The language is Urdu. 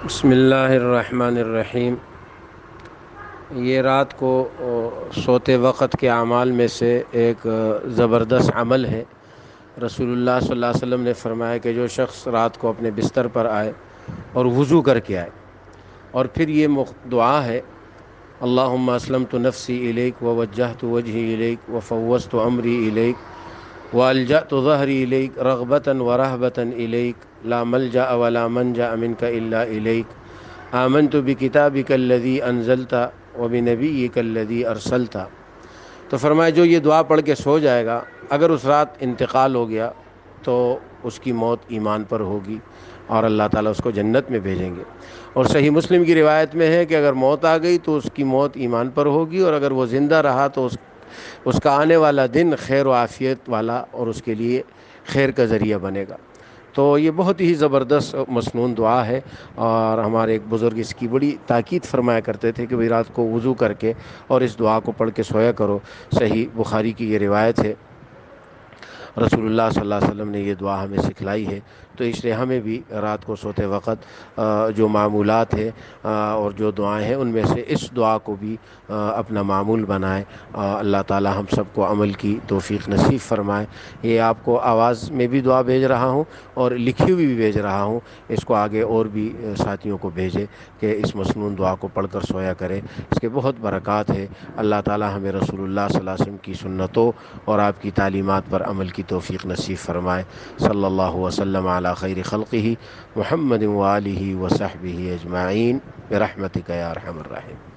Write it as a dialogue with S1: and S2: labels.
S1: بسم اللہ الرحمن الرحیم۔ یہ رات کو سوتے وقت کے اعمال میں سے ایک زبردست عمل ہے۔ رسول اللہ صلی اللہ علیہ وسلم نے فرمایا کہ جو شخص رات کو اپنے بستر پر آئے اور وضو کر کے آئے اور پھر یہ دعا ہے: اللہم اسلمت نفسی الیک ووجہت وجہی الیک وفوضت امری الیک والجأت ظہری الیک رغبتا ورہبتا الیک لا ملجأ ولا منجأ منک الا الیک آمنت بکتابک الذی انزلت وبنبیک الذی ارسلت۔ تو فرمایا جو یہ دعا پڑھ کے سو جائے گا، اگر اس رات انتقال ہو گیا تو اس کی موت ایمان پر ہوگی اور اللہ تعالیٰ اس کو جنت میں بھیجیں گے۔ اور صحیح مسلم کی روایت میں ہے کہ اگر موت آ گئی تو اس کی موت ایمان پر ہوگی، اور اگر وہ زندہ رہا تو اس کا آنے والا دن خیر و عافیت والا اور اس کے لیے خیر کا ذریعہ بنے گا۔ تو یہ بہت ہی زبردست مسنون دعا ہے، اور ہمارے ایک بزرگ اس کی بڑی تاکید فرمایا کرتے تھے کہ بھئی رات کو وضو کر کے اور اس دعا کو پڑھ کے سویا کرو۔ صحیح بخاری کی یہ روایت ہے، رسول اللہ صلی اللہ علیہ وسلم نے یہ دعا ہمیں سکھلائی ہے۔ تو اس لیے ہمیں بھی رات کو سوتے وقت جو معمولات ہیں اور جو دعائیں ہیں، ان میں سے اس دعا کو بھی اپنا معمول بنائیں۔ اللہ تعالی ہم سب کو عمل کی توفیق نصیب فرمائے۔ یہ آپ کو آواز میں بھی دعا بھیج رہا ہوں اور لکھی ہوئی بھی بھیج رہا ہوں، اس کو آگے اور بھی ساتھیوں کو بھیجیں کہ اس مسنون دعا کو پڑھ کر سویا کریں۔ اس کے بہت برکات ہے۔ اللہ تعالی ہمیں رسول اللہ صلی اللہ علیہ وسلم کی سنتوں اور آپ کی تعلیمات پر عمل کی توفیق نصیب فرمائے۔ صلی اللہ وسلم علی خیر خلقہ محمد وآلہ وصحبہ اجمعین برحمتک یا ارحم الراحمین۔